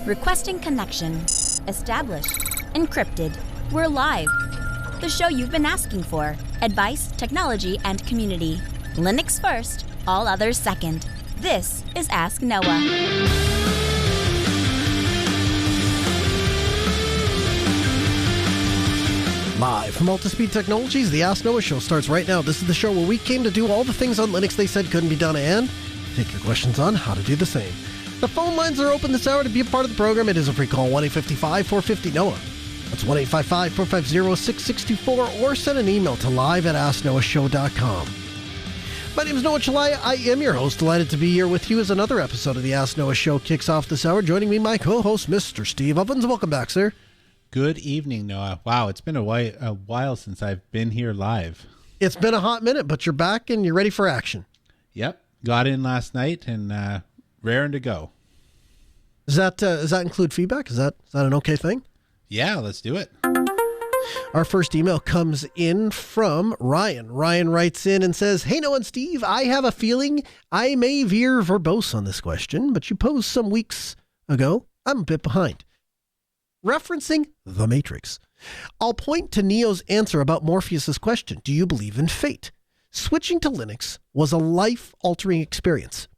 Requesting connection. Established. Encrypted. We're live. The show you've been asking for. Advice, technology, and community. Linux first, all others second. This is Ask Noah. Live from Altispeed Technologies, the Ask Noah Show starts right now. This is the show where we came to do all the things on Linux they said couldn't be done and take your questions on how to do the same. The phone lines are open this hour to be a part of the program. It is a free call, 1-855-450-NOAH. That's 1-855-450-6624, or send an email to live@asknoahshow.com. My name is Noah Chalaya. I am your host. Delighted to be here with you as another episode of the Ask Noah Show kicks off this hour. Joining me, my co-host, Mr. Steve Ovens. Welcome back, sir. Good evening, Noah. Wow, it's been a while since I've been here live. It's been a hot minute, but you're back and you're ready for action. Yep, got in last night and raring to go. Does that include feedback? Is that an okay thing? Yeah, let's do it. Our first email comes in from Ryan. Ryan writes in and says, "Hey, Noah and Steve, I have a feeling I may veer verbose on this question, but you posed some weeks ago. I'm a bit behind. Referencing The Matrix. I'll point to Neo's answer about Morpheus's question, do you believe in fate? Switching to Linux was a life-altering experience.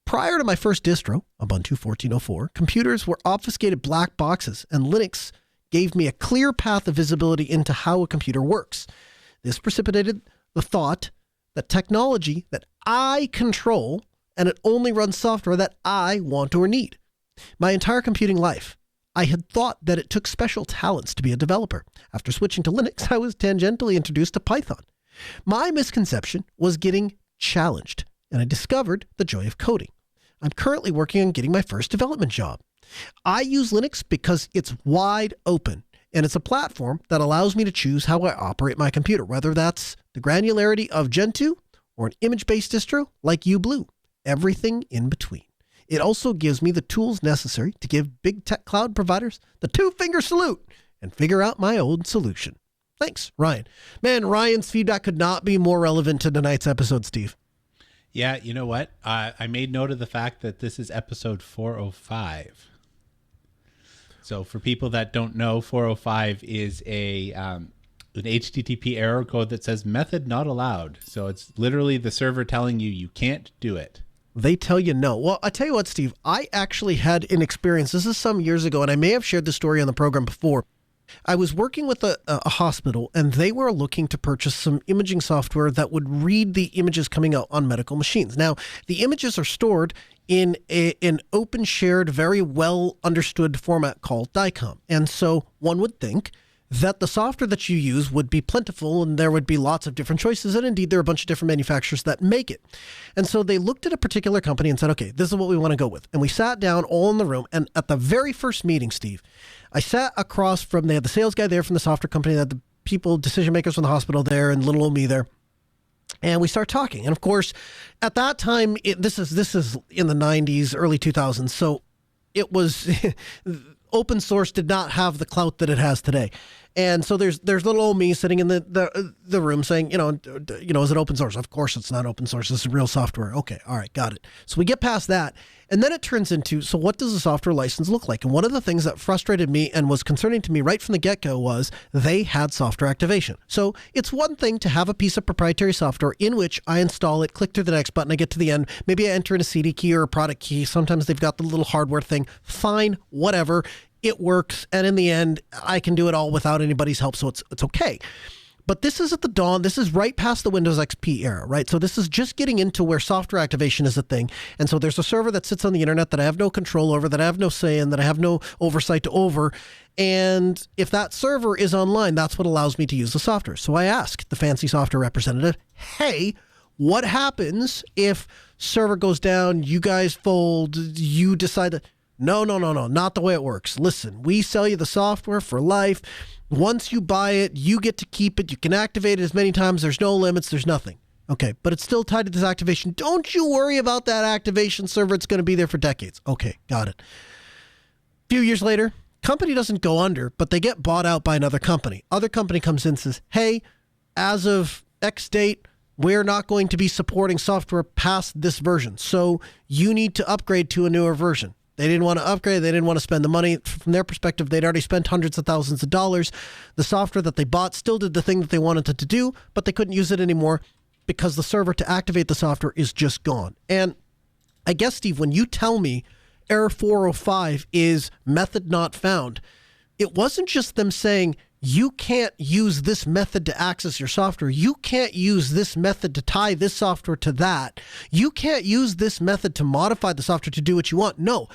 Prior to my first distro, Ubuntu 14.04, computers were obfuscated black boxes, and Linux gave me a clear path of visibility into how a computer works. This precipitated the thought that technology that I control, and it only runs software that I want or need. My entire computing life, I had thought that it took special talents to be a developer. After switching to Linux, I was tangentially introduced to Python. My misconception was getting challenged, and I discovered the joy of coding. I'm currently working on getting my first development job. I use Linux because it's wide open, and it's a platform that allows me to choose how I operate my computer, whether that's the granularity of Gentoo or an image-based distro like uBlue, everything in between. It also gives me the tools necessary to give big tech cloud providers the two-finger salute and figure out my own solution." Thanks, Ryan. Man, Ryan's feedback could not be more relevant to tonight's episode, Steve. Yeah, you know what? I made note of the fact that this is episode 405. So for people that don't know, 405 is an HTTP error code that says method not allowed. So it's literally the server telling you can't do it. They tell you no. Well, I tell you what, Steve, I actually had an experience. This is some years ago, and I may have shared the story on the program before. I was working with a hospital, and they were looking to purchase some imaging software that would read the images coming out on medical machines. Now, the images are stored in an open shared, very well understood format called DICOM. And so one would think that the software that you use would be plentiful and there would be lots of different choices. And indeed, there are a bunch of different manufacturers that make it. And so they looked at a particular company and said, okay, this is what we want to go with. And we sat down all in the room. And at the very first meeting, Steve, I sat across from, they had the sales guy there from the software company, they had the people, decision makers from the hospital there, and little old me there. And we start talking. And of course, at that time, this is in the 90s, early 2000s. So it was open source did not have the clout that it has today. And so there's little old me sitting in the room saying, is it open source? Of course it's not open source. This is real software. Okay, all right, got it. So we get past that. And then it turns into, so what does a software license look like? And one of the things that frustrated me and was concerning to me right from the get-go was they had software activation. So it's one thing to have a piece of proprietary software in which I install it, click through the next button, I get to the end. Maybe I enter in a CD key or a product key. Sometimes they've got the little hardware thing. Fine, whatever. It works, and in the end, I can do it all without anybody's help, so it's okay. But this is at the dawn. This is right past the Windows XP era, right? So this is just getting into where software activation is a thing. And so there's a server that sits on the internet that I have no control over, that I have no say in, that I have no oversight over. And if that server is online, that's what allows me to use the software. So I asked the fancy software representative, hey, what happens if server goes down, you guys fold, you decide that... No, not the way it works. Listen, we sell you the software for life. Once you buy it, you get to keep it. You can activate it as many times. There's no limits. There's nothing. Okay, but it's still tied to this activation. Don't you worry about that activation server. It's going to be there for decades. Okay, got it. A few years later, company doesn't go under, but they get bought out by another company. Other company comes in and says, hey, as of X date, we're not going to be supporting software past this version. So you need to upgrade to a newer version. They didn't want to upgrade. They didn't want to spend the money. From their perspective, they'd already spent hundreds of thousands of dollars. The software that they bought still did the thing that they wanted it to do, but they couldn't use it anymore because the server to activate the software is just gone. And I guess, Steve, when you tell me error 405 is method not found, it wasn't just them saying, you can't use this method to access your software. You can't use this method to tie this software to that. You can't use this method to modify the software to do what you want. No,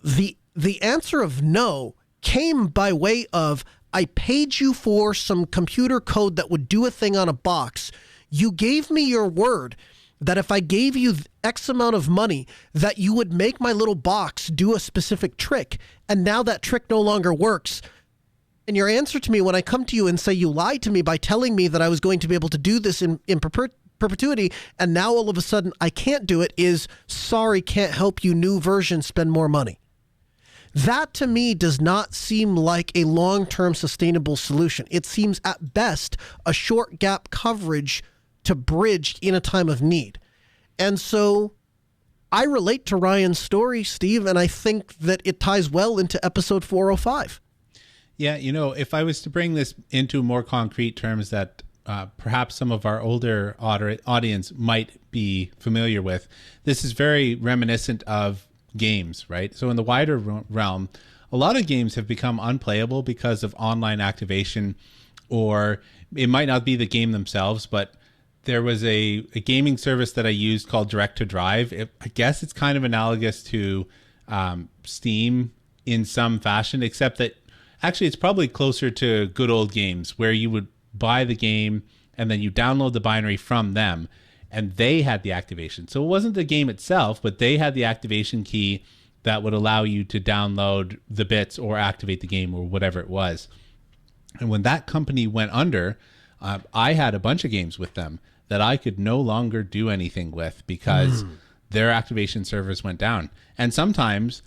the answer of no came by way of, I paid you for some computer code that would do a thing on a box. You gave me your word that if I gave you X amount of money, that you would make my little box do a specific trick. And now that trick no longer works. And your answer to me when I come to you and say you lied to me by telling me that I was going to be able to do this in perpetuity, and now all of a sudden I can't do it, is sorry, can't help you, new version, spend more money. That to me does not seem like a long-term sustainable solution. It seems at best a short gap coverage to bridge in a time of need. And so I relate to Ryan's story, Steve, and I think that it ties well into episode 405. Yeah, if I was to bring this into more concrete terms that perhaps some of our older audience might be familiar with, this is very reminiscent of games, right? So in the wider realm, a lot of games have become unplayable because of online activation, or it might not be the game themselves, but there was a gaming service that I used called Direct to Drive. I guess it's kind of analogous to Steam in some fashion, except that actually it's probably closer to good old games where you would buy the game and then you download the binary from them, and they had the activation. So it wasn't the game itself, but they had the activation key that would allow you to download the bits or activate the game or whatever it was. And when that company went under, I had a bunch of games with them that I could no longer do anything with because their activation servers went down. And sometimes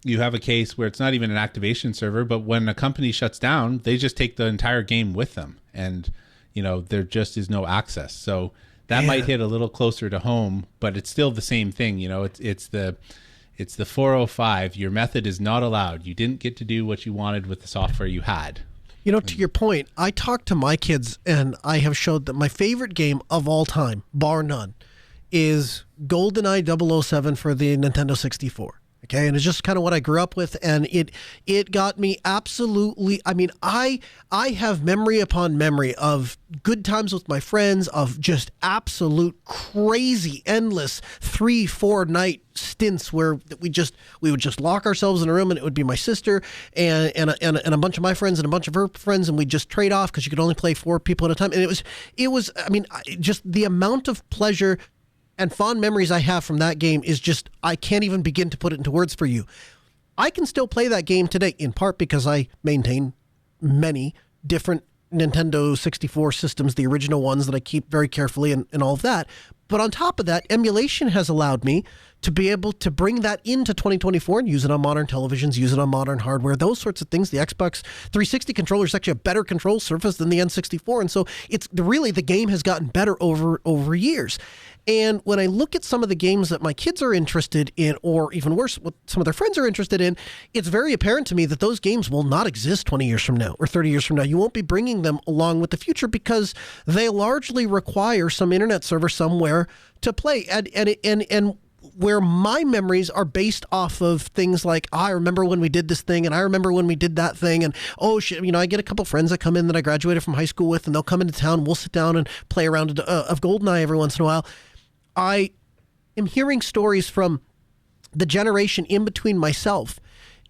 you have a case where it's not even an activation server, but when a company shuts down, they just take the entire game with them, and there just is no access. So that might hit a little closer to home, but it's still the same thing. It's the 405. Your method is not allowed. You didn't get to do what you wanted with the software you had. To your point, I talked to my kids and I have showed that my favorite game of all time, bar none, is GoldenEye 007 for the Nintendo 64. Okay, and it's just kind of what I grew up with, and it got me absolutely. I mean, I have memory upon memory of good times with my friends, of just absolute crazy, endless 3-4 night stints where we would just lock ourselves in a room, and it would be my sister and a bunch of my friends and a bunch of her friends, and we'd just trade off because you could only play 4 people at a time, and it was. I mean, just the amount of pleasure and fond memories I have from that game is just, I can't even begin to put it into words for you. I can still play that game today, in part because I maintain many different Nintendo 64 systems, the original ones that I keep very carefully and all of that. But on top of that, emulation has allowed me to be able to bring that into 2024 and use it on modern televisions, use it on modern hardware, those sorts of things. The Xbox 360 controller is actually a better control surface than the N64. And so it's really, the game has gotten better over years. And when I look at some of the games that my kids are interested in, or even worse, what some of their friends are interested in, it's very apparent to me that those games will not exist 20 years from now or 30 years from now. You won't be bringing them along with the future because they largely require some internet server somewhere to play. And where my memories are based off of things like, I remember when we did this thing, and I remember when we did that thing, and I get a couple friends that come in that I graduated from high school with, and they'll come into town, and we'll sit down and play around of GoldenEye every once in a while. I am hearing stories from the generation in between myself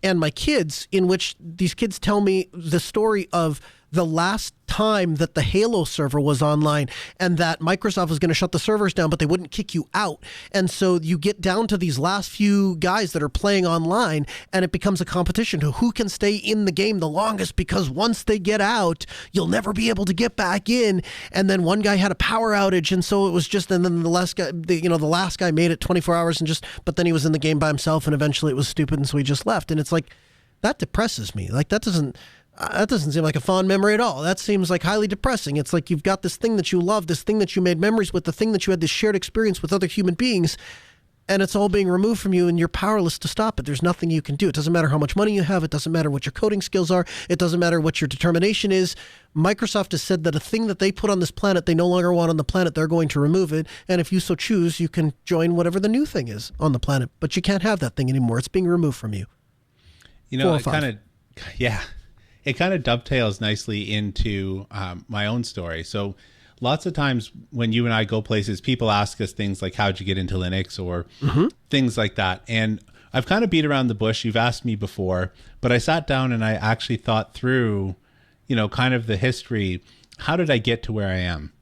and my kids, in which these kids tell me the story of the last time that the Halo server was online, and that Microsoft was going to shut the servers down, but they wouldn't kick you out. And so you get down to these last few guys that are playing online, and it becomes a competition to who can stay in the game the longest, because once they get out, you'll never be able to get back in. And then one guy had a power outage, and so it was just, and then the last guy made it 24 hours but then he was in the game by himself, and eventually it was stupid, and so he just left. And it's like, that depresses me. Like, that doesn't seem like a fond memory at all. That seems like highly depressing. It's like you've got this thing that you love, this thing that you made memories with, the thing that you had this shared experience with other human beings, and it's all being removed from you and you're powerless to stop it. There's nothing you can do. It doesn't matter how much money you have. It doesn't matter what your coding skills are. It doesn't matter what your determination is. Microsoft has said that a thing that they put on this planet, they no longer want on the planet, they're going to remove it. And if you so choose, you can join whatever the new thing is on the planet. But you can't have that thing anymore. It's being removed from you. You know, it kind of dovetails nicely into my own story. So lots of times when you and I go places, people ask us things like, how'd you get into Linux or things like that. And I've kind of beat around the bush. You've asked me before, but I sat down and I actually thought through, you know, kind of the history. How did I get to where I am?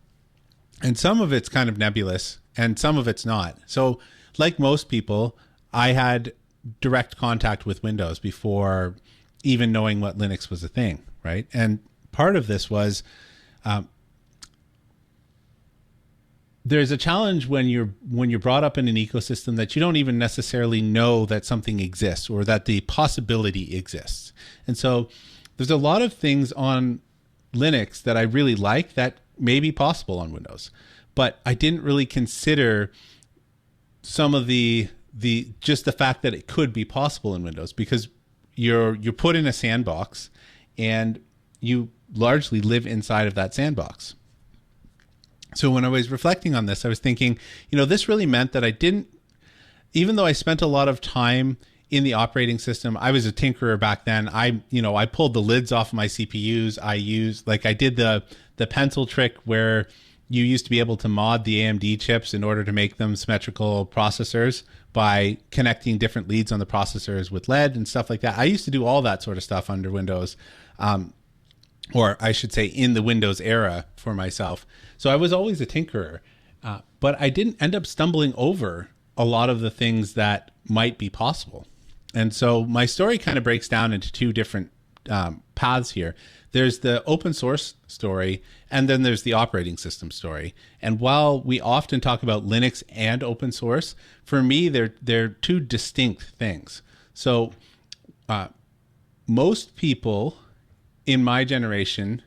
And some of it's kind of nebulous and some of it's not. So like most people, I had direct contact with Windows before even knowing what Linux was a thing, right? And part of this was, there's a challenge when you're brought up in an ecosystem that you don't even necessarily know that something exists or that the possibility exists. And so there's a lot of things on Linux that I really like that may be possible on Windows, but I didn't really consider some of the just the fact that it could be possible in Windows, because you're put in a sandbox and you largely live inside of that sandbox. So when I was reflecting on this, I was thinking, you know, this really meant that I didn't, even though I spent a lot of time in the operating system, I was a tinkerer back then. I pulled the lids off of my CPUs. I did the pencil trick where you used to be able to mod the AMD chips in order to make them symmetrical processors by connecting different leads on the processors with lead and stuff like that. I used to do all that sort of stuff under Windows, or I should say in the Windows era for myself. So I was always a tinkerer, but I didn't end up stumbling over a lot of the things that might be possible. And so my story kind of breaks down into two different paths here. There's the open source story, and then there's the operating system story. And while we often talk about Linux and open source, for me, they're two distinct things. So most people in my generation,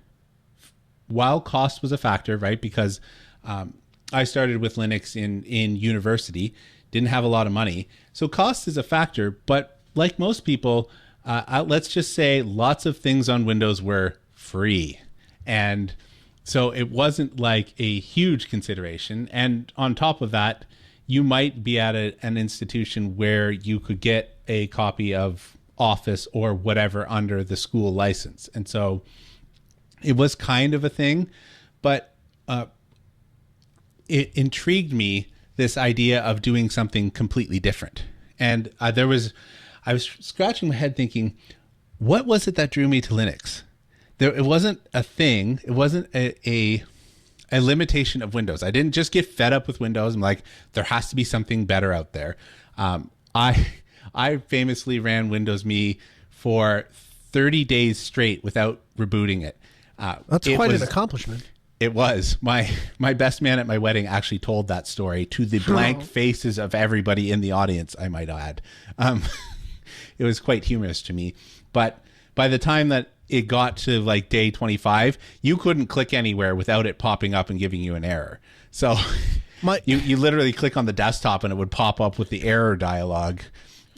while cost was a factor, right? Because I started with Linux in university, didn't have a lot of money. So cost is a factor, but like most people, let's just say lots of things on Windows were free. And so it wasn't like a huge consideration. And on top of that, you might be at an institution where you could get a copy of Office or whatever under the school license. And so it was kind of a thing, but it intrigued me, this idea of doing something completely different. And I was scratching my head thinking, what was it that drew me to Linux? It wasn't a thing. It wasn't a limitation of Windows. I didn't just get fed up with Windows. I'm like, there has to be something better out there. I famously ran Windows Me for 30 days straight without rebooting it. That's quite an accomplishment. It was. My best man at my wedding actually told that story to the blank faces of everybody in the audience, I might add. It was quite humorous to me. But by the time that it got to like day 25, you couldn't click anywhere without it popping up and giving you an error. So you literally click on the desktop and it would pop up with the error dialogue.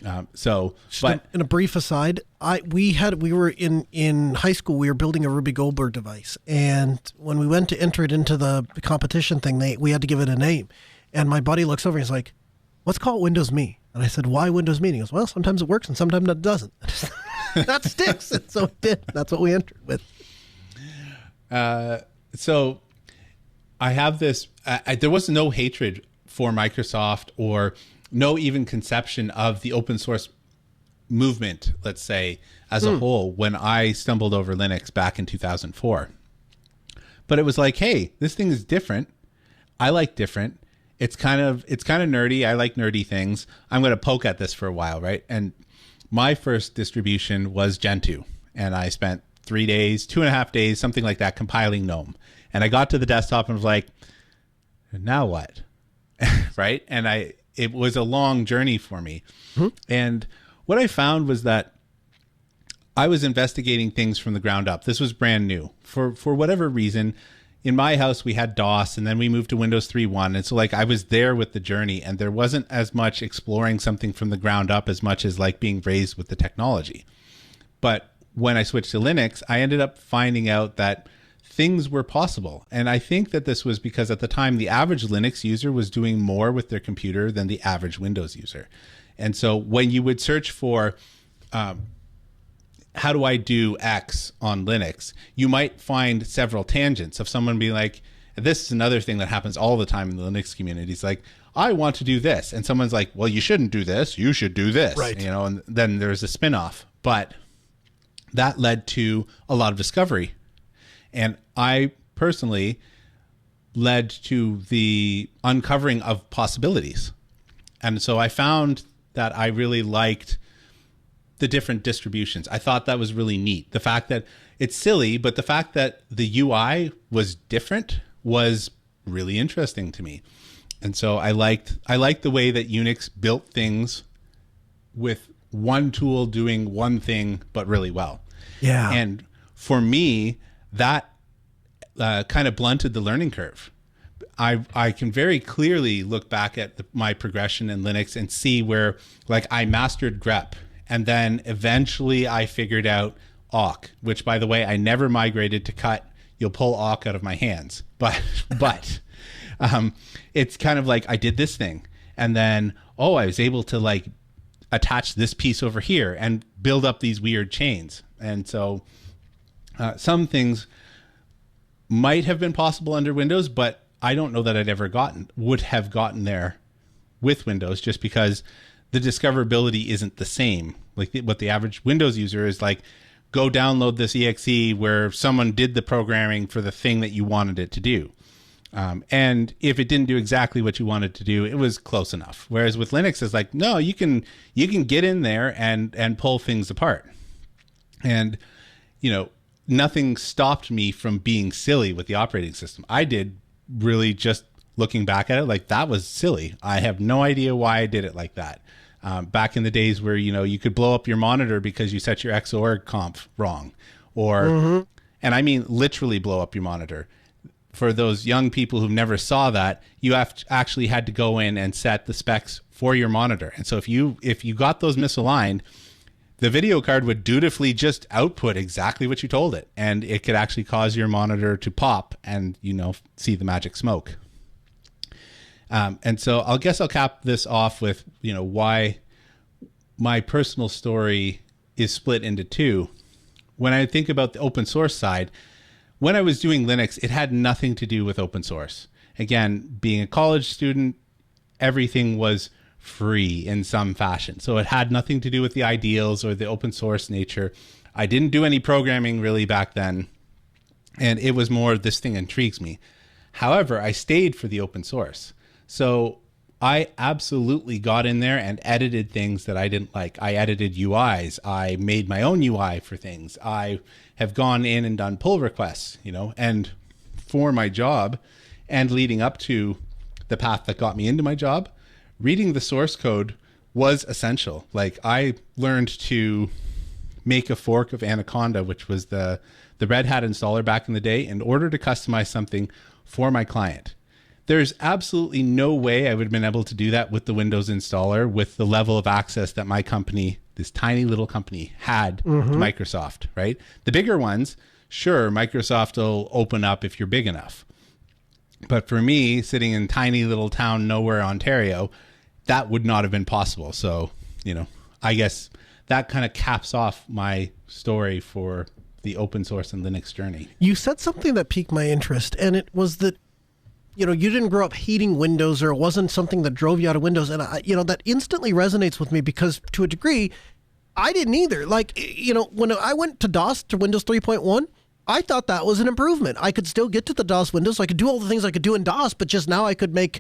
But in a brief aside, we were in high school, we were building a Ruby Goldberg device. And when we went to enter it into the competition thing, we had to give it a name. And my buddy looks over and he's like, let's call it Windows Me. And I said, why Windows Me? And he goes, well, sometimes it works and sometimes it doesn't. That sticks. And so it did. That's what we entered with. So I have this, there was no hatred for Microsoft or no even conception of the open source movement, let's say, as a whole, when I stumbled over Linux back in 2004. But it was like, hey, this thing is different. I like different. It's kind of nerdy. I like nerdy things. I'm going to poke at this for a while, right? And my first distribution was Gentoo, and I spent 3 days, 2.5 days, something like that, compiling GNOME. And I got to the desktop and was like, now what? Right? And it was a long journey for me. And what I found was that I was investigating things from the ground up. This was brand new. For whatever reason, in my house, we had DOS, and then we moved to Windows 3.1. And so like I was there with the journey, and there wasn't as much exploring something from the ground up as much as like being raised with the technology. But when I switched to Linux, I ended up finding out that things were possible. And I think that this was because at the time, the average Linux user was doing more with their computer than the average Windows user. And so when you would search for how do I do X on Linux, you might find several tangents of someone being like, this is another thing that happens all the time in the Linux community. It's like, I want to do this. And someone's like, well, you shouldn't do this. You should do this. Right. You know, and then there's a spin-off. But that led to a lot of discovery. And I personally led to the uncovering of possibilities. And so I found that I really liked the different distributions. I thought that was really neat. The fact that it's silly, but the fact that the UI was different was really interesting to me. And so I liked the way that Unix built things with one tool doing one thing, but really well. Yeah. And for me, that kind of blunted the learning curve. I can very clearly look back at my progression in Linux and see where like I mastered grep. And then eventually I figured out awk, which, by the way, I never migrated to cut. You'll pull awk out of my hands. But it's kind of like I did this thing. And then, I was able to like attach this piece over here and build up these weird chains. And so some things might have been possible under Windows, but I don't know that would have gotten there with Windows, just because the discoverability isn't the same. Like what the average Windows user is like, go download this exe where someone did the programming for the thing that you wanted it to do. And if it didn't do exactly what you wanted to do, it was close enough. Whereas with Linux, it's like, no, you can get in there and pull things apart. And, nothing stopped me from being silly with the operating system. I did really, just looking back at it, like that was silly. I have no idea why I did it like that. Back in the days where, you could blow up your monitor because you set your XOR conf wrong, or, and I mean, literally blow up your monitor. For those young people who never saw that, you actually had to go in and set the specs for your monitor. And so if you got those misaligned, the video card would dutifully just output exactly what you told it. And it could actually cause your monitor to pop and, see the magic smoke. And so I'll cap this off with, why my personal story is split into two. When I think about the open source side, when I was doing Linux, it had nothing to do with open source. Again, being a college student, everything was free in some fashion. So it had nothing to do with the ideals or the open source nature. I didn't do any programming really back then. And it was more, this thing intrigues me. However, I stayed for the open source. So I absolutely got in there and edited things that I didn't like. I edited UIs. I made my own UI for things. I have gone in and done pull requests, and for my job and leading up to the path that got me into my job, reading the source code was essential. Like I learned to make a fork of Anaconda, which was the Red Hat installer back in the day, in order to customize something for my client. There's absolutely no way I would have been able to do that with the Windows installer with the level of access that my company, this tiny little company, had to Microsoft, right? The bigger ones, sure, Microsoft will open up if you're big enough. But for me, sitting in tiny little town nowhere, Ontario, that would not have been possible. So, I guess that kind of caps off my story for the open source and Linux journey. You said something that piqued my interest, and it was that you didn't grow up hating Windows, or it wasn't something that drove you out of Windows. And, that instantly resonates with me because to a degree, I didn't either. Like, when I went to DOS, to Windows 3.1, I thought that was an improvement. I could still get to the DOS windows. So I could do all the things I could do in DOS, but just now I could make,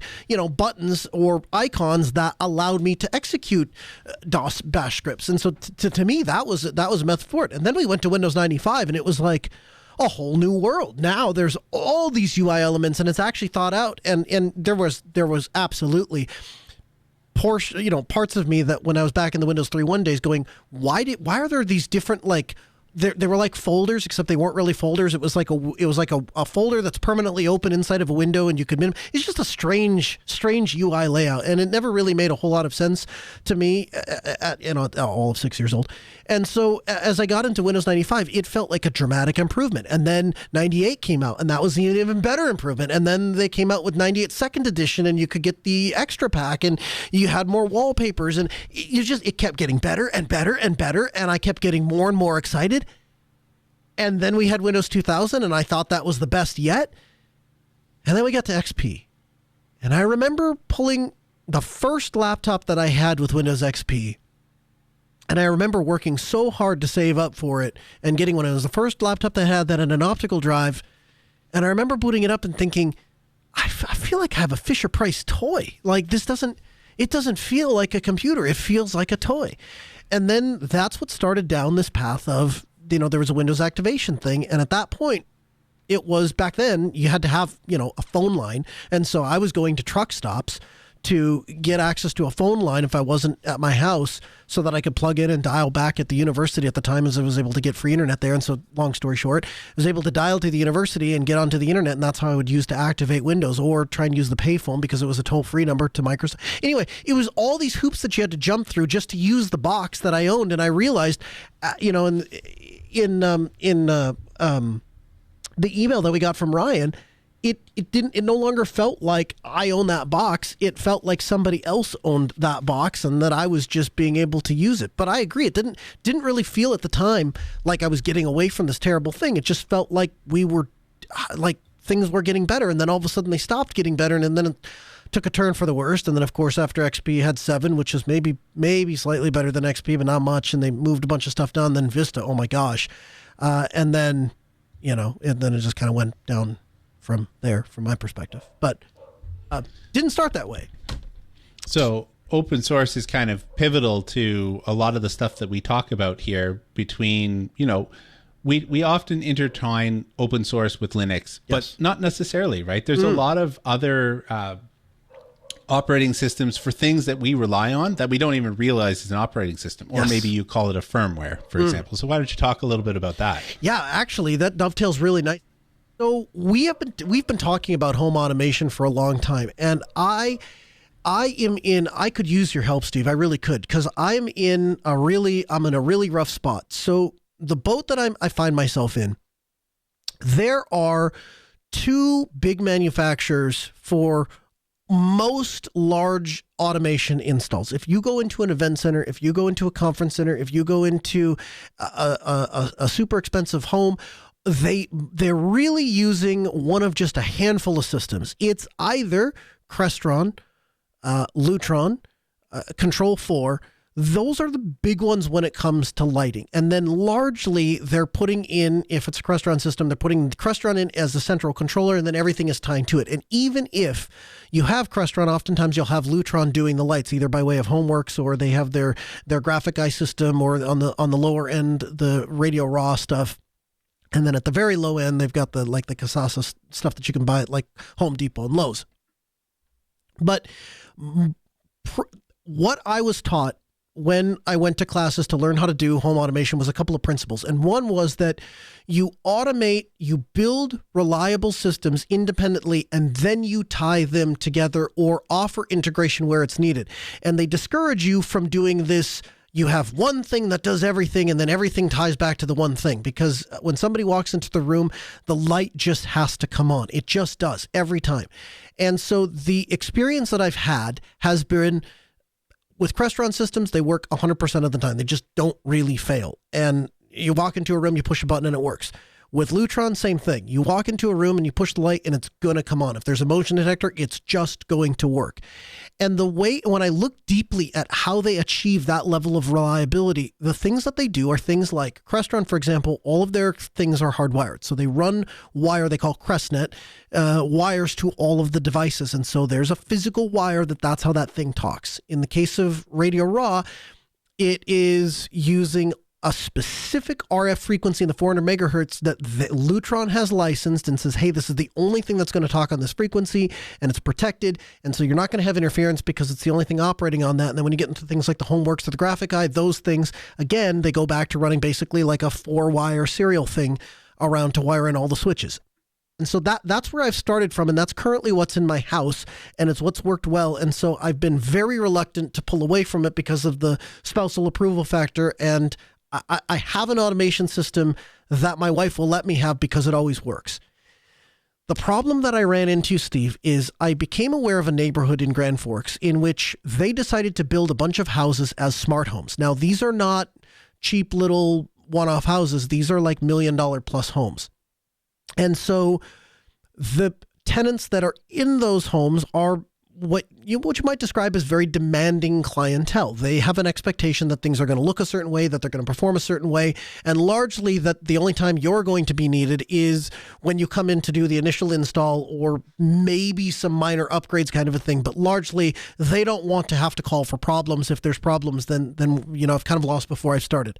buttons or icons that allowed me to execute DOS bash scripts. And so to me, that was a method for it. And then we went to Windows 95 and it was like a whole new world. Now there's all these UI elements and it's actually thought out. And there was absolutely parts of me that when I was back in the Windows 3.1 days going, why are there these different they were like folders, except they weren't really folders. It was like a folder that's permanently open inside of a window, and you could it's just a strange UI layout, and it never really made a whole lot of sense to me at all of 6 years old. And so as I got into Windows 95, it felt like a dramatic improvement. And then 98 came out, and that was an even better improvement. And then they came out with 98 second edition, and you could get the extra pack, and you had more wallpapers, and it kept getting better and better and better, and I kept getting more and more excited. And then we had Windows 2000, and I thought that was the best yet. And then we got to XP. And I remember pulling the first laptop that I had with Windows XP, and I remember working so hard to save up for it and getting one. It was the first laptop that had an optical drive. And I remember booting it up and thinking, I feel like I have a Fisher-Price toy. Like, it doesn't feel like a computer. It feels like a toy. And then that's what started down this path of, there was a Windows activation thing. And at that point, it was back then you had to have, a phone line. And so I was going to truck stops to get access to a phone line if I wasn't at my house, so that I could plug in and dial back at the university at the time, as I was able to get free internet there. And so, long story short, I was able to dial to the university and get onto the internet, and that's how I would use to activate Windows, or try and use the payphone because it was a toll-free number to Microsoft. Anyway, it was all these hoops that you had to jump through just to use the box that I owned. And I realized, in the email that we got from Ryan, it no longer felt like I own that box. It felt like somebody else owned that box, and that I was just being able to use it. But I agree, it didn't really feel at the time like I was getting away from this terrible thing. It just felt like things were getting better, and then all of a sudden they stopped getting better, and then it took a turn for the worst. And then, of course, after XP had 7, which is maybe slightly better than XP, but not much, and they moved a bunch of stuff down. Then Vista, oh my gosh, and then it just kind of went down from there, from my perspective. But didn't start that way. So open source is kind of pivotal to a lot of the stuff that we talk about here. Between, we often intertwine open source with Linux, but not necessarily, right? There's a lot of other operating systems for things that we rely on that we don't even realize is an operating system, or maybe you call it a firmware, for example. So why don't you talk a little bit about that? Yeah, actually, that dovetails really nice. So we've been talking about home automation for a long time, and I could use your help, Steve. I really could, because I'm in a really rough spot. So the boat that I find myself in, there are 2 big manufacturers for most large automation installs. If you go into an event center, if you go into a conference center, if you go into a super expensive home, they're really using one of just a handful of systems. It's either Crestron, Lutron, Control 4. Those are the big ones when it comes to lighting. And then largely they're putting in, if it's a Crestron system, they're putting Crestron in as the central controller, and then everything is tying to it. And even if you have Crestron, oftentimes you'll have Lutron doing the lights, either by way of Homeworks, or they have their graphic eye system, or on the lower end, the Radio Raw stuff. And then at the very low end, they've got the Kasasa stuff that you can buy at like Home Depot and Lowe's. But what I was taught when I went to classes to learn how to do home automation was a couple of principles. And one was that you automate, you build reliable systems independently, and then you tie them together or offer integration where it's needed. And they discourage you from doing this. You have one thing that does everything, and then everything ties back to the one thing. Because when somebody walks into the room, the light just has to come on. It just does every time. And so the experience that I've had has been, with Crestron systems, they work 100% of the time. They just don't really fail. And you walk into a room, you push a button, and it works. With Lutron, same thing. You walk into a room and you push the light, and it's going to come on. If there's a motion detector, it's just going to work. And when I look deeply at how they achieve that level of reliability, the things that they do are things like Crestron, for example, all of their things are hardwired. So they run wire, they call CrestNet, wires to all of the devices. And so there's a physical wire that's how that thing talks. In the case of Radio Raw, it is using a specific RF frequency in the 400 megahertz that Lutron has licensed and says, hey, this is the only thing that's going to talk on this frequency, and it's protected, and so you're not going to have interference because it's the only thing operating on that. And then when you get into things like the HomeWorks or the Graphic Eye, those things, again, they go back to running basically like a 4-wire serial thing around to wire in all the switches. And so that's where I've started from, and that's currently what's in my house, and it's what's worked well. And so I've been very reluctant to pull away from it because of the spousal approval factor, and I have an automation system that my wife will let me have because it always works. The problem that I ran into, Steve, is I became aware of a neighborhood in Grand Forks in which they decided to build a bunch of houses as smart homes. Now, these are not cheap little one-off houses. These are like $1 million plus homes. And so the tenants that are in those homes are what you might describe as very demanding clientele. They have an expectation that things are going to look a certain way, that they're going to perform a certain way, and largely that the only time you're going to be needed is when you come in to do the initial install or maybe some minor upgrades kind of a thing. But largely, they don't want to have to call for problems. If there's problems, then I've kind of lost before I started.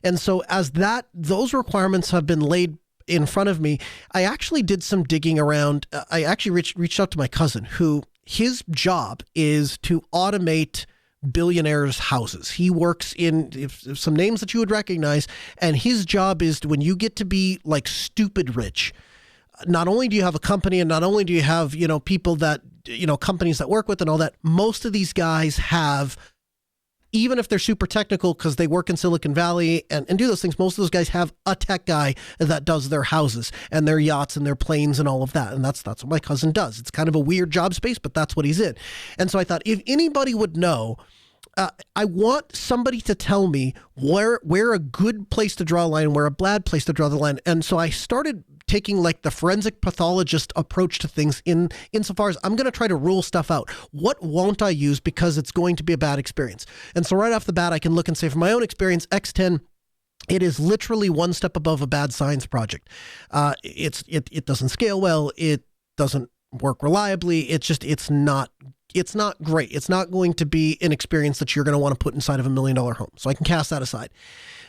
And so as those requirements have been laid in front of me, I actually did some digging around. I actually reached out to my cousin, who his job is to automate billionaires' houses. He works in some names that you would recognize, and his job is when you get to be like stupid rich, not only do you have a company and not only do you have, people that, companies that work with and all that, most of these guys have, even if they're super technical because they work in Silicon Valley and do those things, most of those guys have a tech guy that does their houses and their yachts and their planes and all of that. And that's what my cousin does. It's kind of a weird job space, but that's what he's in. And so I thought, if anybody would know, I want somebody to tell me where a good place to draw a line and where a bad place to draw the line. And so I started taking like the forensic pathologist approach to things insofar as I'm going to try to rule stuff out. What won't I use because it's going to be a bad experience? And so right off the bat, I can look and say, from my own experience, X10, it is literally one step above a bad science project. It doesn't scale well. It doesn't work reliably. It's not great. It's not going to be an experience that you're going to want to put inside of $1 million home. So I can cast that aside.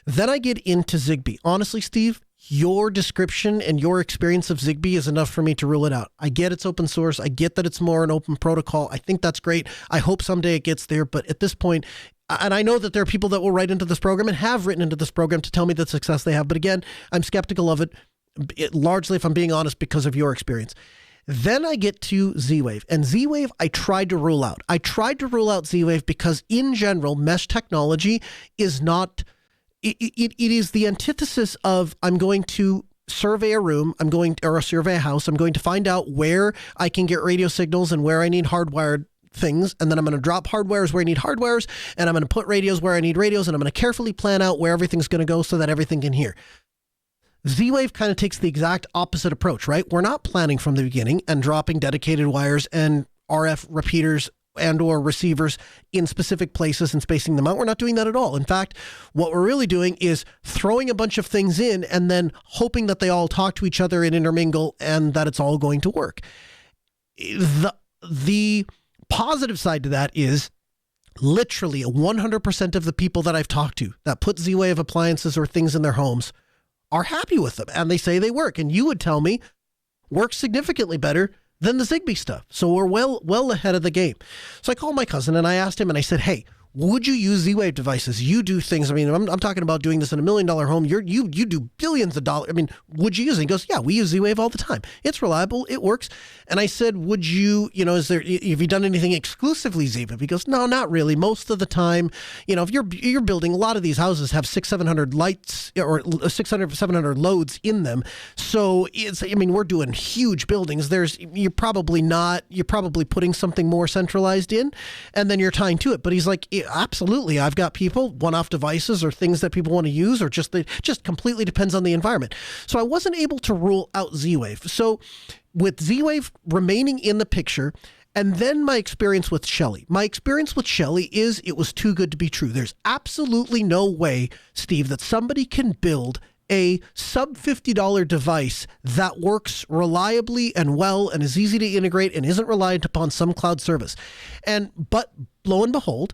Then I get into Zigbee. Honestly, Steve, your description and your experience of Zigbee is enough for me to rule it out. I get it's open source. I get that it's more an open protocol. I think that's great. I hope someday it gets there. But at this point, and I know that there are people that will write into this program and have written into this program to tell me the success they have. But again, I'm skeptical of it largely, if I'm being honest, because of your experience. Then I get to Z-Wave, and Z-Wave I tried to rule out. I tried to rule out Z-Wave because in general, mesh technology is not, it is the antithesis of I'm going to survey a room, or survey a house, I'm going to find out where I can get radio signals and where I need hardwired things, and then I'm going to drop hardwires where I need hardwires, and I'm going to put radios where I need radios, and I'm going to carefully plan out where everything's going to go so that everything can hear. Z-Wave kind of takes the exact opposite approach, right? We're not planning from the beginning and dropping dedicated wires and RF repeaters and or receivers in specific places and spacing them out. We're not doing that at all. In fact, what we're really doing is throwing a bunch of things in and then hoping that they all talk to each other and intermingle and that it's all going to work. The positive side to that is literally 100% of the people that I've talked to that put Z-Wave appliances or things in their homes are happy with them, and they say they work. And you would tell me works significantly better than the Zigbee stuff. So we're well ahead of the game. So I called my cousin and I asked him and I said, hey, would you use Z-Wave devices? You do things. I mean, I'm talking about doing this in $1 million home. You do billions of dollars. I mean, would you use it? He goes, yeah, we use Z-Wave all the time. It's reliable. It works. And I said, would you, have you done anything exclusively Z-Wave? He goes, no, not really. Most of the time, if you're building, a lot of these houses have 600-700 lights or 600-700 loads in them. So we're doing huge buildings. You're probably putting something more centralized in, and then you're tying to it. But he's like, absolutely. I've got people, one-off devices or things that people want to use, or just completely depends on the environment. So I wasn't able to rule out Z-Wave. So with Z-Wave remaining in the picture, and then my experience with Shelly. My experience with Shelly is it was too good to be true. There's absolutely no way, Steve, that somebody can build a sub $50 device that works reliably and well and is easy to integrate and isn't reliant upon some cloud service. But lo and behold,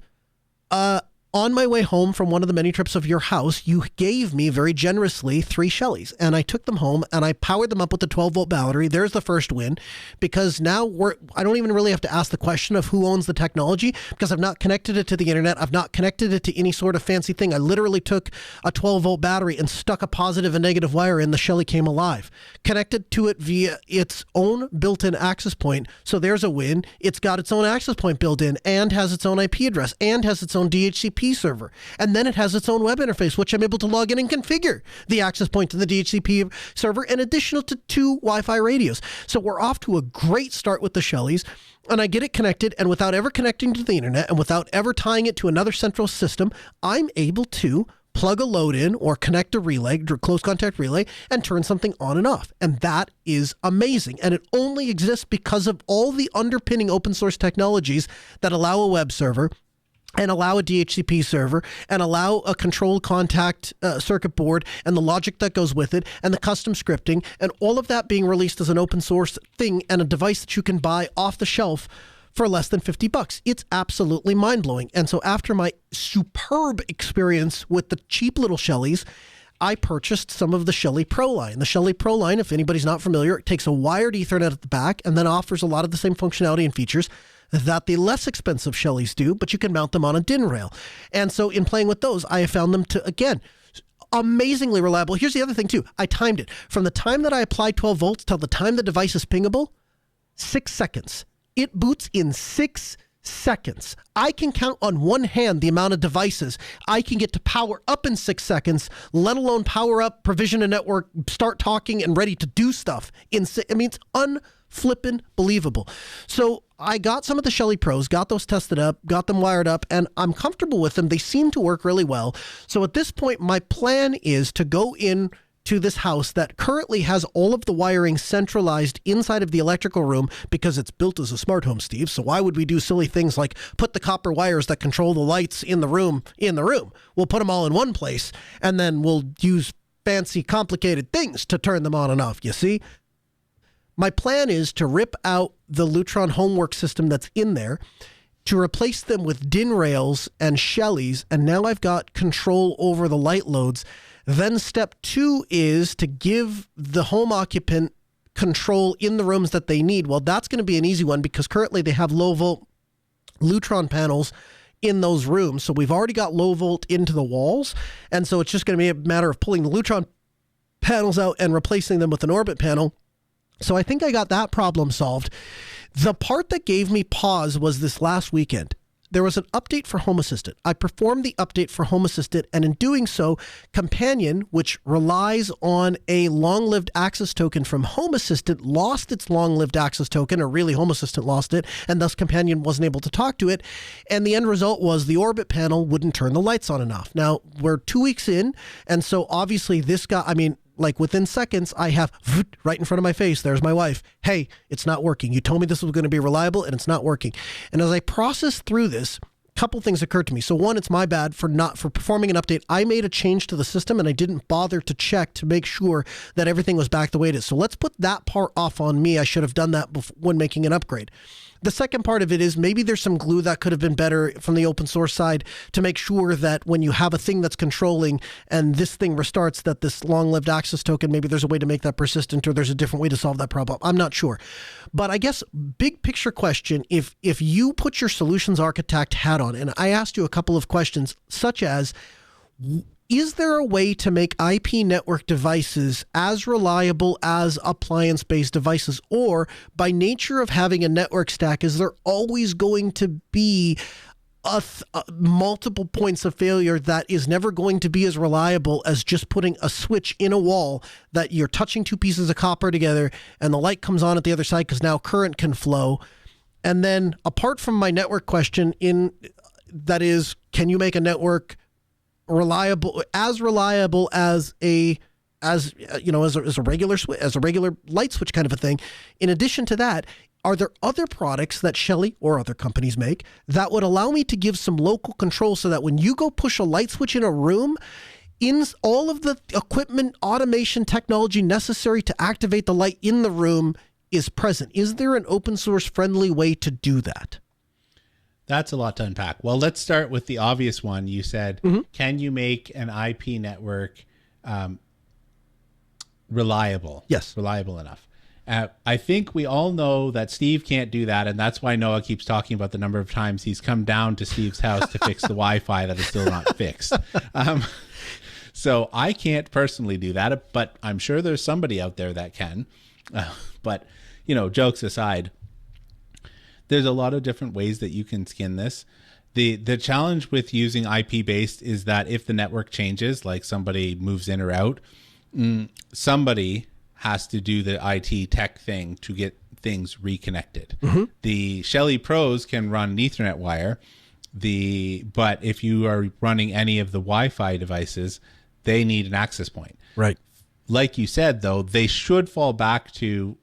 On my way home from one of the many trips of your house, you gave me very generously 3 Shellys, and I took them home and I powered them up with the 12-volt battery. There's the first win, because now I don't even really have to ask the question of who owns the technology, because I've not connected it to the internet. I've not connected it to any sort of fancy thing. I literally took a 12-volt battery and stuck a positive and negative wire in. The Shelly came alive. Connected to it via its own built-in access point. So there's a win. It's got its own access point built in and has its own IP address and has its own DHCP server. And then it has its own web interface, which I'm able to log in and configure the access point to the DHCP server, in addition to 2 Wi-Fi radios. So we're off to a great start with the Shellys. And I get it connected, and without ever connecting to the internet and without ever tying it to another central system, I'm able to plug a load in or connect a relay, close contact relay, and turn something on and off. And that is amazing. And it only exists because of all the underpinning open source technologies that allow a web server and allow a DHCP server and allow a controlled contact circuit board and the logic that goes with it and the custom scripting, and all of that being released as an open source thing and a device that you can buy off the shelf for less than $50. It's absolutely mind-blowing. And so after my superb experience with the cheap little Shellys, I purchased some of the Shelly Pro line. The Shelly Pro line, if anybody's not familiar, it takes a wired Ethernet at the back and then offers a lot of the same functionality and features that the less expensive Shellys do, but you can mount them on a DIN rail. And so in playing with those, I have found them to, again, amazingly reliable. Here's the other thing too. I timed it. From the time that I apply 12 volts till the time the device is pingable, 6 seconds. It boots in 6 seconds. I can count on one hand the amount of devices I can get to power up in 6 seconds, let alone power up, provision a network, start talking, and ready to do stuff in I mean, it's unflippin' believable. So I got some of the Shelly Pros, got those tested up, got them wired up, and I'm comfortable with them. They seem to work really well. So at this point, my plan is to go in to this house that currently has all of the wiring centralized inside of the electrical room because it's built as a smart home, Steve. So why would we do silly things like put the copper wires that control the lights in the room in the room? We'll put them all in one place, and then we'll use fancy, complicated things to turn them on and off, you see? My plan is to rip out the Lutron homework system that's in there, to replace them with DIN rails and Shellys, and now I've got control over the light loads. Then step 2 is to give the home occupant control in the rooms that they need. Well, that's going to be an easy one because currently they have low volt Lutron panels in those rooms. So we've already got low volt into the walls. And so it's just going to be a matter of pulling the Lutron panels out and replacing them with an Orbit panel. So I think I got that problem solved. The part that gave me pause was this last weekend. There was an update for Home Assistant. I performed the update for Home Assistant, and in doing so, Companion, which relies on a long-lived access token from Home Assistant, lost its long-lived access token, or really Home Assistant lost it, and thus Companion wasn't able to talk to it. And the end result was the Orbit panel wouldn't turn the lights on and off. Now, we're 2 weeks in, and so obviously this guy, like within seconds, I have right in front of my face, there's my wife. Hey, it's not working. You told me this was going to be reliable and it's not working. And as I process through this, a couple things occurred to me. So one, it's my bad for performing an update. I made a change to the system and I didn't bother to check to make sure that everything was back the way it is. So let's put that part off on me. I should have done that when making an upgrade. The second part of it is maybe there's some glue that could have been better from the open source side to make sure that when you have a thing that's controlling and this thing restarts, that this long-lived access token, maybe there's a way to make that persistent or there's a different way to solve that problem. I'm not sure. But I guess big picture question, if you put your solutions architect hat on, and I asked you a couple of questions such as, is there a way to make IP network devices as reliable as appliance-based devices? Or by nature of having a network stack, is there always going to be multiple points of failure that is never going to be as reliable as just putting a switch in a wall that you're touching 2 pieces of copper together and the light comes on at the other side because now current can flow? And then apart from my network question, that is, can you make a network reliable as a regular light switch kind of a thing? In addition to that, are there other products that Shelly or other companies make that would allow me to give some local control so that when you go push a light switch in a room, in all of the equipment, automation, technology necessary to activate the light in the room is present? Is there an open source friendly way to do that? That's a lot to unpack. Well, let's start with the obvious one. You said, can you make an IP network reliable? Yes. Reliable enough. I think we all know that Steve can't do that, and that's why Noah keeps talking about the number of times he's come down to Steve's house to fix the Wi-Fi that is still not fixed. So I can't personally do that, but I'm sure there's somebody out there that can. But, jokes aside, there's a lot of different ways that you can skin this. The challenge with using IP-based is that if the network changes, like somebody moves in or out, somebody has to do the IT tech thing to get things reconnected. The Shelly Pros can run an Ethernet wire, but if you are running any of the Wi-Fi devices, they need an access point. Right. Like you said, though, they should fall back to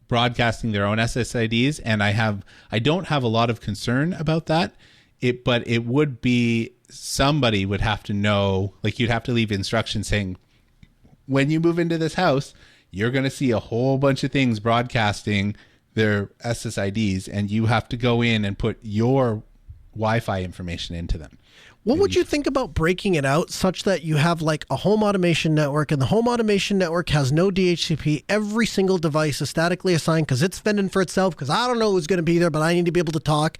broadcasting their own SSIDs, and I don't have a lot of concern about that. But it would be, somebody would have to know, like you'd have to leave instructions saying, when you move into this house, you're going to see a whole bunch of things broadcasting their SSIDs, and you have to go in and put your Wi-Fi information into them. What would you think about breaking it out such that you have like a home automation network, and the home automation network has no DHCP? Every single device is statically assigned because it's fending for itself, because I don't know who's going to be there, but I need to be able to talk.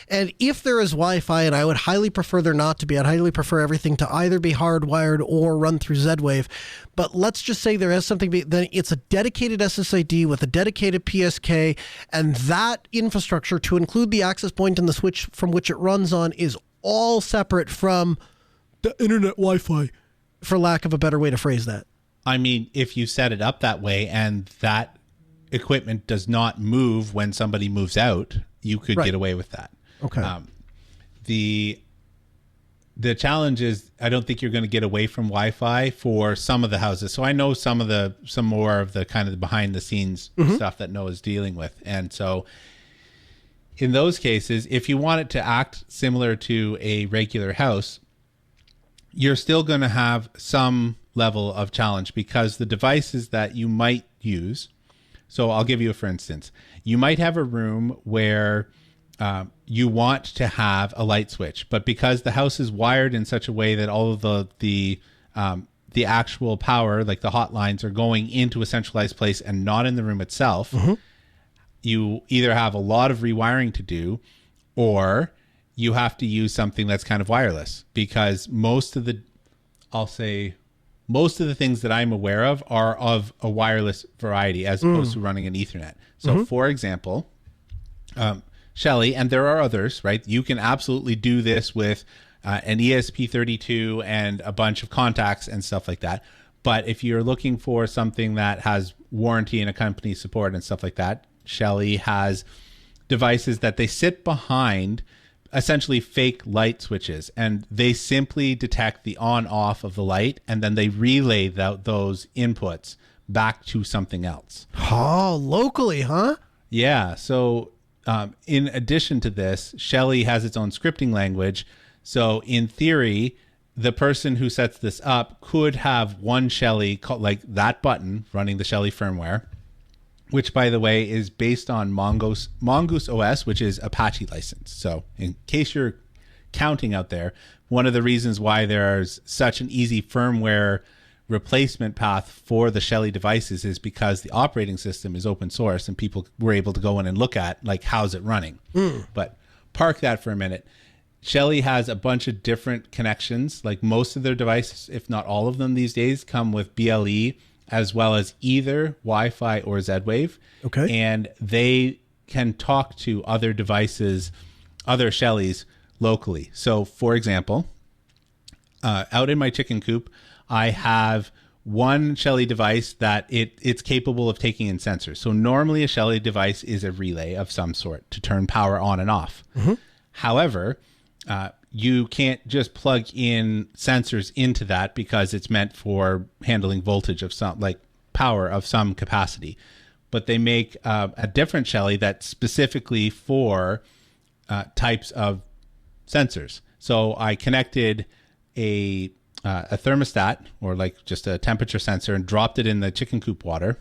And if there is Wi-Fi, and I would highly prefer there not to be, I'd highly prefer everything to either be hardwired or run through Z-Wave. But let's just say there is something, then it's a dedicated SSID with a dedicated PSK, and that infrastructure, to include the access point and the switch from which it runs on, is all separate from the internet Wi-Fi, for lack of a better way to phrase that. I mean, if you set it up that way and that equipment does not move when somebody moves out, you could get away with that. Okay. The challenge is, I don't think you're going to get away from Wi-Fi for some of the houses. So I know some more of the kind of the behind the scenes stuff that Noah's dealing with. And so in those cases, if you want it to act similar to a regular house, you're still going to have some level of challenge, because the devices that you might use. So I'll give you a for instance. You might have a room where you want to have a light switch, but because the house is wired in such a way that all of the actual power, like the hotlines, are going into a centralized place and not in the room itself, you either have a lot of rewiring to do, or you have to use something that's kind of wireless, because most of the things that I'm aware of are of a wireless variety as opposed to running an Ethernet. So for example, Shelly, and there are others, right? You can absolutely do this with an ESP32 and a bunch of contacts and stuff like that. But if you're looking for something that has warranty and a company support and stuff like that, Shelly has devices that they sit behind, essentially fake light switches, and they simply detect the on off of the light, and then they relay those inputs back to something else. Oh, locally, huh? Yeah. So in addition to this, Shelly has its own scripting language. So in theory, the person who sets this up could have one Shelly, like that button running the Shelly firmware, which, by the way, is based on Mongoose OS, which is Apache licensed. So in case you're counting out there, one of the reasons why there's such an easy firmware replacement path for the Shelly devices is because the operating system is open source, and people were able to go in and look at, like, how's it running. But park that for a minute. Shelly has a bunch of different connections. Like, most of their devices, if not all of them these days, come with BLE, as well as either Wi-Fi or Z-Wave. Okay. And they can talk to other devices, other Shellys locally. So, for example, out in my chicken coop, I have one Shelly device that it's capable of taking in sensors. So normally a Shelly device is a relay of some sort to turn power on and off. However, you can't just plug in sensors into that, because it's meant for handling voltage of some, like power of some capacity. But they make a different Shelly that's specifically for types of sensors. So I connected a thermostat, or like just a temperature sensor, and dropped it in the chicken coop water.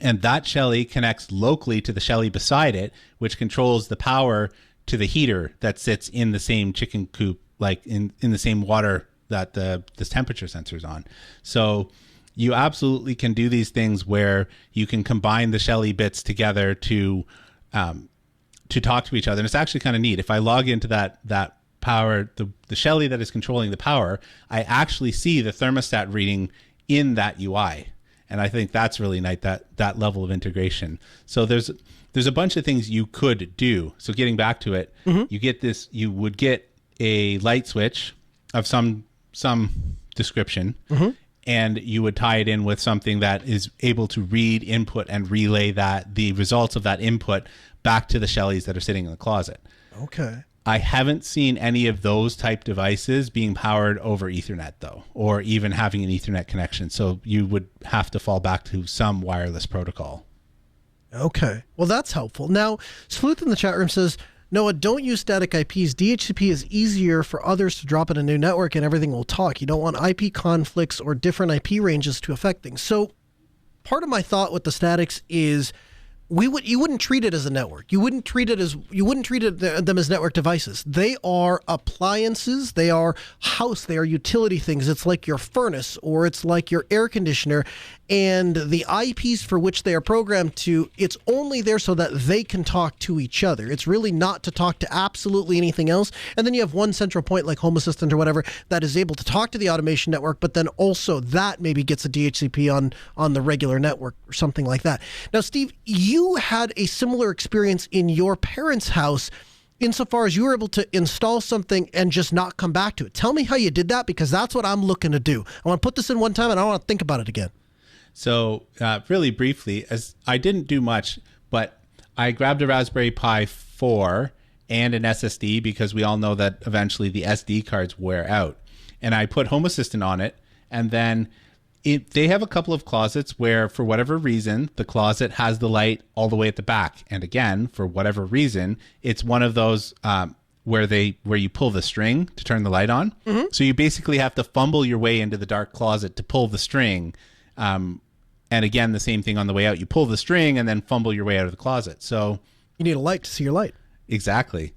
And that Shelly connects locally to the Shelly beside it, which controls the power to the heater that sits in the same chicken coop, like in the same water that this temperature sensor is on. So you absolutely can do these things where you can combine the Shelly bits together to talk to each other. And it's actually kind of neat. If I log into that power, the Shelly that is controlling the power, I actually see the thermostat reading in that UI. And I think that's really nice, that level of integration. So there's a bunch of things you could do. So getting back to it, you would get a light switch of some description, and you would tie it in with something that is able to read input and relay the results of that input back to the Shellys that are sitting in the closet. Okay. I haven't seen any of those type devices being powered over Ethernet, though, or even having an Ethernet connection. So you would have to fall back to some wireless protocol. Okay. Well, that's helpful. Now, Sleuth in the chat room says, Noah, don't use static IPs. DHCP is easier for others to drop in a new network and everything will talk. You don't want IP conflicts or different IP ranges to affect things. So part of my thought with the statics is you wouldn't treat it as a network. You wouldn't treat them as network devices. They are appliances. They are house. They are utility things. It's like your furnace or it's like your air conditioner. And the IPs for which they are programmed to, it's only there so that they can talk to each other. It's really not to talk to absolutely anything else. And then you have one central point like Home Assistant or whatever that is able to talk to the automation network, but then also that maybe gets a DHCP on the regular network or something like that. Now, Steve, you had a similar experience in your parents' house insofar as you were able to install something and just not come back to it. Tell me how you did that, because that's what I'm looking to do. I want to put this in one time and I don't want to think about it again. So really briefly, as I didn't do much, but I grabbed a Raspberry Pi 4 and an SSD because we all know that eventually the SD cards wear out. And I put Home Assistant on it, and then they have a couple of closets where, for whatever reason, the closet has the light all the way at the back. And again, for whatever reason, it's one of those where you pull the string to turn the light on. Mm-hmm. So you basically have to fumble your way into the dark closet to pull the string. And again, the same thing on the way out. You pull the string and then fumble your way out of the closet. So you need a light to see your light. Exactly.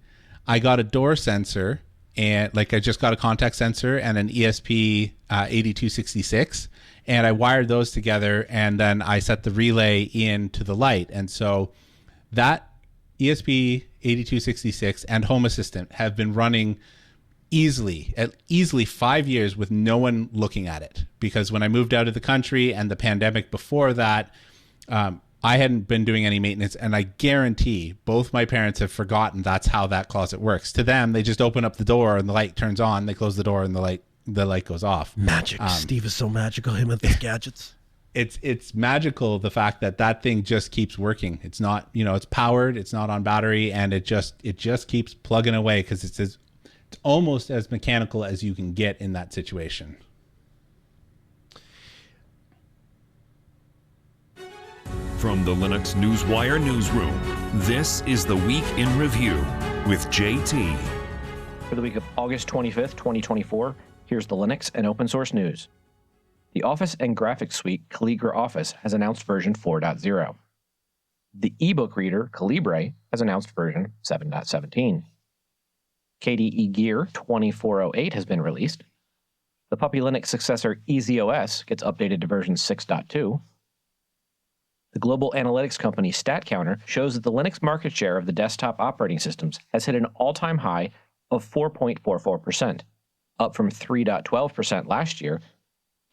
I got a door sensor, and I just got a contact sensor and an ESP 8266, and I wired those together, and then I set the relay into the light. And so that ESP 8266 and Home Assistant have been running easily 5 years with no one looking at it, because when I moved out of the country and the pandemic before that, I hadn't been doing any maintenance, and I guarantee both my parents have forgotten that's how that closet works. To them, they just open up the door and the light turns on, they close the door and the light goes off. Magic. Steve is so magical, him with his gadgets. It's magical, the fact that thing just keeps working. It's not, it's powered, it's not on battery, and it just keeps plugging away, because it's almost as mechanical as you can get in that situation. From the Linux Newswire newsroom, this is the Week in Review with JT. For the week of August 25th, 2024, here's the Linux and open source news. The Office and Graphics Suite Calligra Office has announced version 4.0. The ebook reader Calibre has announced version 7.17. KDE Gear 2408 has been released. The Puppy Linux successor EasyOS gets updated to version 6.2. The global analytics company StatCounter shows that the Linux market share of the desktop operating systems has hit an all-time high of 4.44%, up from 3.12% last year,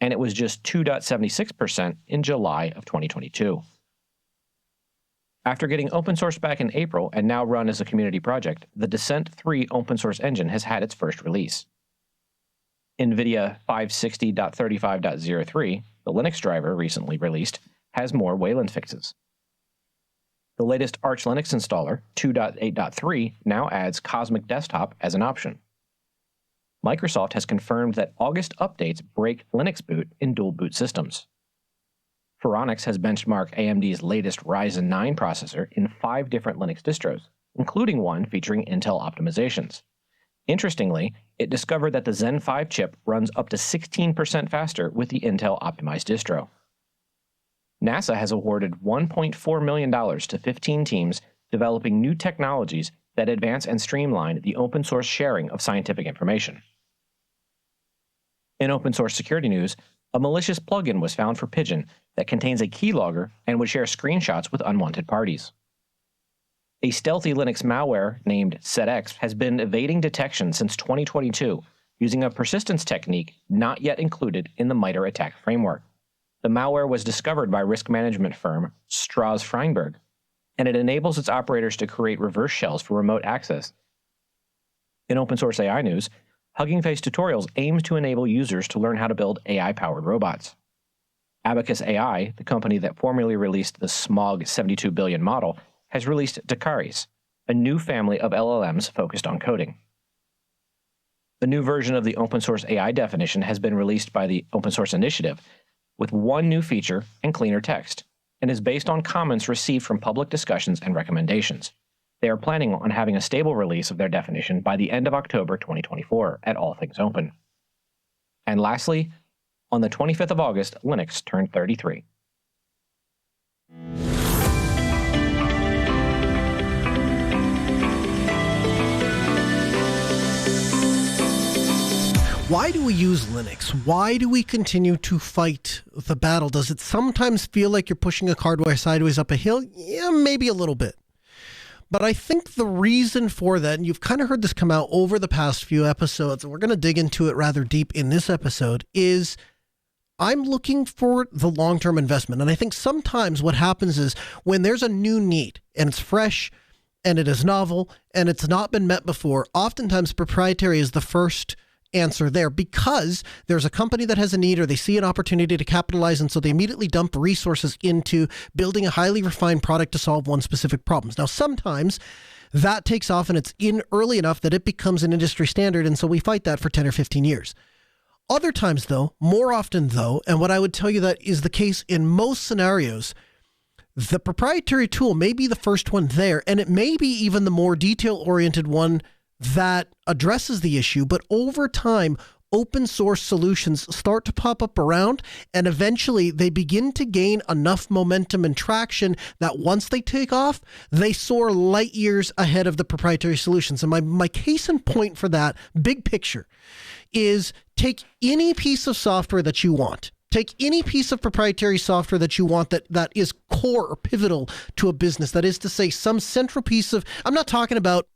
and it was just 2.76% in July of 2022. After getting open source back in April and now run as a community project, the Descent 3 open source engine has had its first release. NVIDIA 560.35.03, the Linux driver recently released, has more Wayland fixes. The latest Arch Linux installer, 2.8.3, now adds Cosmic Desktop as an option. Microsoft has confirmed that August updates break Linux boot in dual boot systems. Phoronix has benchmarked AMD's latest Ryzen 9 processor in 5 different Linux distros, including one featuring Intel optimizations. Interestingly, it discovered that the Zen 5 chip runs up to 16% faster with the Intel optimized distro. NASA has awarded $1.4 million to 15 teams developing new technologies that advance and streamline the open source sharing of scientific information. In open source security news, a malicious plugin was found for Pigeon that contains a keylogger and would share screenshots with unwanted parties. A stealthy Linux malware named SetX has been evading detection since 2022 using a persistence technique not yet included in the MITRE attack framework. The malware was discovered by risk management firm Strauss Freinberg, and it enables its operators to create reverse shells for remote access. In open source AI news, Hugging Face Tutorials aims to enable users to learn how to build AI-powered robots. Abacus AI, the company that formerly released the Smog 72 billion model, has released Dakaris, a new family of LLMs focused on coding. A new version of the open source AI definition has been released by the Open Source Initiative with one new feature and cleaner text, and is based on comments received from public discussions and recommendations. They are planning on having a stable release of their definition by the end of October 2024 at All Things Open. And lastly, on the 25th of August, Linux turned 33. Why do we use Linux? Why do we continue to fight the battle? Does it sometimes feel like you're pushing a car sideways up a hill? Yeah, maybe a little bit. But I think the reason for that, and you've kind of heard this come out over the past few episodes, and we're going to dig into it rather deep in this episode, is I'm looking for the long-term investment. And I think sometimes what happens is when there's a new need and it's fresh and it is novel and it's not been met before, oftentimes proprietary is the first answer there because there's a company that has a need or they see an opportunity to capitalize, and so they immediately dump resources into building a highly refined product to solve one specific problem. Now, sometimes that takes off and it's in early enough that it becomes an industry standard, and so we fight that for 10 or 15 years. Other times, though, more often, though, and what I would tell you that is the case in most scenarios, the proprietary tool may be the first one there, and it may be even the more detail-oriented one that addresses the issue, but over time, open source solutions start to pop up around, and eventually they begin to gain enough momentum and traction that once they take off, they soar light years ahead of the proprietary solutions. And my case in point for that, big picture, is take any piece of software that you want. Take any piece of proprietary software that you want that is core or pivotal to a business. That is to say, some central piece of, I'm not talking about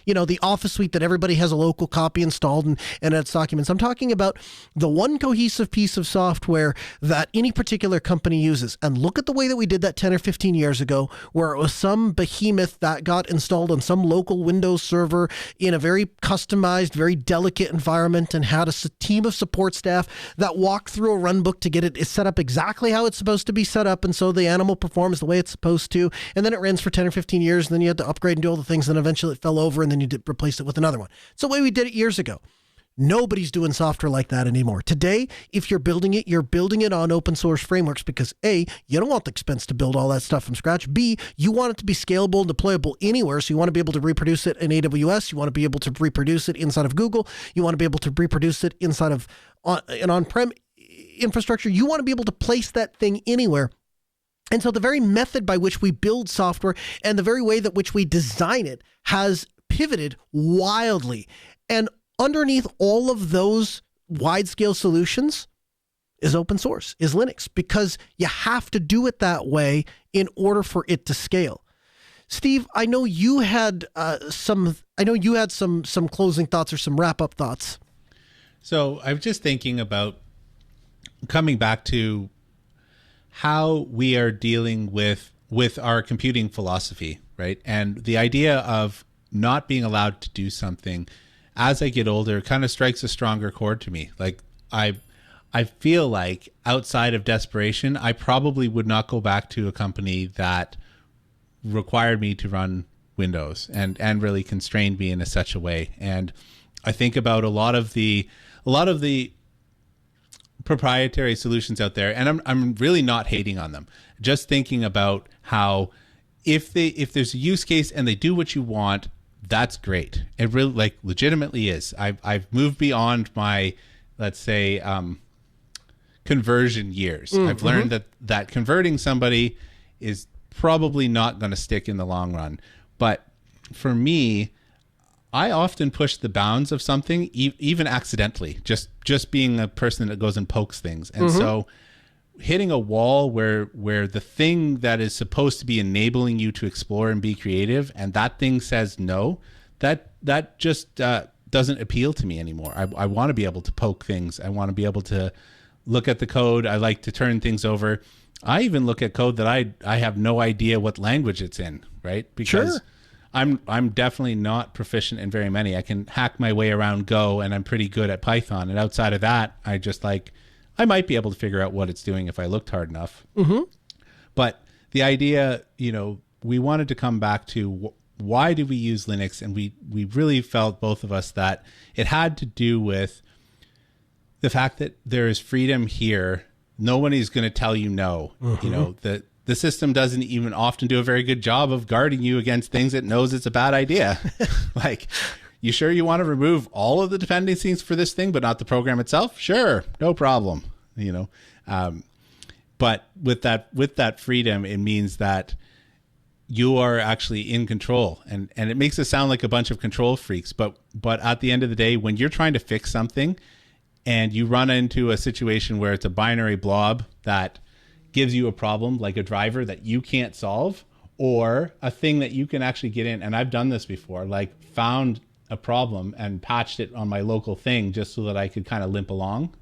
the Office suite that everybody has a local copy installed and its documents. I'm talking about the one cohesive piece of software that any particular company uses. And look at the way that we did that 10 or 15 years ago, where it was some behemoth that got installed on some local Windows server in a very customized, very delicate environment and had a team of support staff that walked through a run book to get it set up exactly how it's supposed to be set up. And so the animal performs the way it's supposed to. And then it runs for 10 or 15 years. And then you had to upgrade and do all the things. And eventually it fell over, and then you did replace it with another one. It's the way we did it years ago. Nobody's doing software like that anymore. Today, if you're building it on open source frameworks because A, you don't want the expense to build all that stuff from scratch. B, you want it to be scalable and deployable anywhere. So you want to be able to reproduce it in AWS. You want to be able to reproduce it inside of Google. You want to be able to reproduce it inside of an on-prem infrastructure. You want to be able to place that thing anywhere. And so the very method by which we build software and the very way that which we design it has pivoted wildly. And underneath all of those wide-scale solutions is open source, is Linux, because you have to do it that way in order for it to scale. Steve, I know you had some closing thoughts or some wrap-up thoughts. So I was just thinking about coming back to how we are dealing with our computing philosophy, right? And the idea of not being allowed to do something as I get older kind of strikes a stronger chord to me. Like I feel like outside of desperation, I probably would not go back to a company that required me to run Windows and really constrained me in such a way. And I think about a lot of the proprietary solutions out there, and I'm really not hating on them. Just thinking about how if there's a use case and they do what you want, that's great. It really legitimately is. I've moved beyond my, let's say, conversion years. I've learned that converting somebody is probably not going to stick in the long run. But for me, I often push the bounds of something, even accidentally, just being a person that goes and pokes things. And so hitting a wall where the thing that is supposed to be enabling you to explore and be creative, and that thing says no, that just doesn't appeal to me anymore. I want to be able to poke things. I want to be able to look at the code. I like to turn things over. I even look at code that I have no idea what language it's in, right? Because I'm definitely not proficient in very many. I can hack my way around Go, and I'm pretty good at Python. And outside of that, I might be able to figure out what it's doing if I looked hard enough. But the idea, we wanted to come back to why do we use Linux? And we really felt, both of us, that it had to do with the fact that there is freedom here. Nobody's going to tell you no. The system doesn't even often do a very good job of guarding you against things it knows it's a bad idea. Like, you sure you want to remove all of the dependencies for this thing, but not the program itself? Sure, no problem. But with that freedom, it means that you are actually in control, and it makes it sound like a bunch of control freaks. But at the end of the day, when you're trying to fix something, and you run into a situation where it's a binary blob that gives you a problem, like a driver that you can't solve, or a thing that you can actually get in. And I've done this before, like found a problem and patched it on my local thing just so that I could kind of limp along.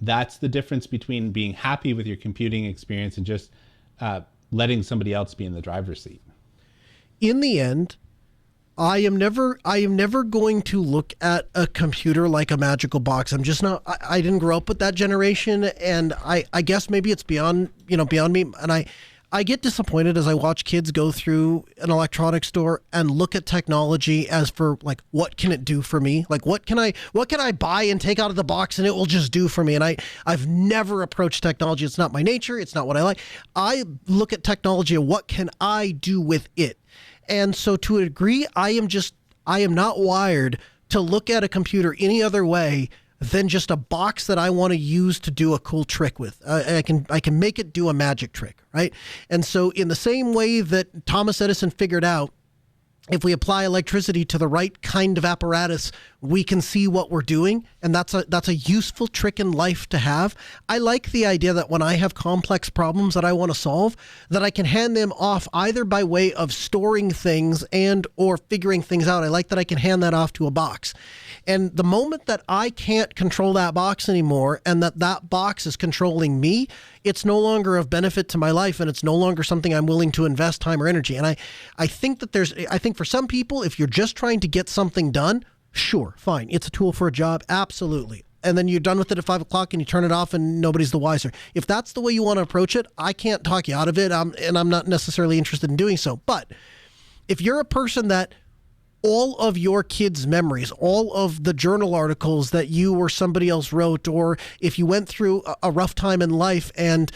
That's the difference between being happy with your computing experience and just letting somebody else be in the driver's seat. In the end, I am never going to look at a computer like a magical box. I'm just not. I didn't grow up with that generation, and I guess maybe it's beyond me. And I get disappointed as I watch kids go through an electronics store and look at technology as for, like, what can it do for me? Like, what can I buy and take out of the box and it will just do for me? And I've never approached technology. It's not my nature. It's not what I like. I look at technology and what can I do with it? And so to a degree, I am not wired to look at a computer any other way than just a box that I want to use to do a cool trick with. I can make it do a magic trick, right? And so in the same way that Thomas Edison figured out, if we apply electricity to the right kind of apparatus, we can see what we're doing, and that's a useful trick in life to have. I like the idea that when I have complex problems that I want to solve, that I can hand them off either by way of storing things and or figuring things out. I like that I can hand that off to a box. And the moment that I can't control that box anymore, and that box is controlling me, it's no longer of benefit to my life, and it's no longer something I'm willing to invest time or energy. And I think for some people, if you're just trying to get something done, sure, fine. It's a tool for a job. Absolutely. And then you're done with it at 5 o'clock and you turn it off and nobody's the wiser. If that's the way you want to approach it, I can't talk you out of it. And I'm not necessarily interested in doing so. But if you're a person that all of your kids' memories, all of the journal articles that you or somebody else wrote, or if you went through a rough time in life and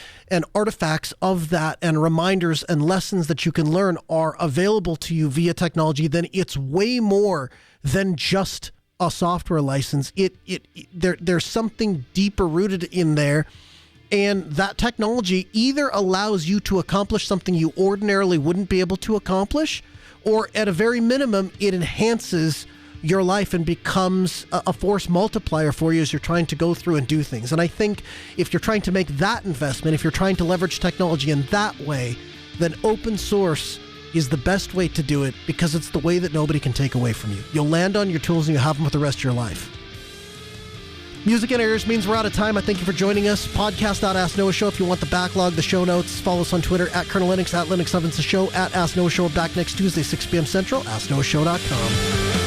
artifacts of that and reminders and lessons that you can learn are available to you via technology, then it's way more than just a software license. There's something deeper rooted in there. And that technology either allows you to accomplish something you ordinarily wouldn't be able to accomplish, or at a very minimum, it enhances your life and becomes a force multiplier for you as you're trying to go through and do things. And I think if you're trying to make that investment, if you're trying to leverage technology in that way, then open source is the best way to do it, because it's the way that nobody can take away from you. You'll land on your tools and you'll have them for the rest of your life. Music and errors means we're out of time. I thank you for joining us. Podcast.Ask Noah Show. If you want the backlog, the show notes, follow us on Twitter at Colonel Linux, at Linux Ovens the Show, at Ask Noah Show. Back next Tuesday, 6 p.m. Central. AskNoahShow.com.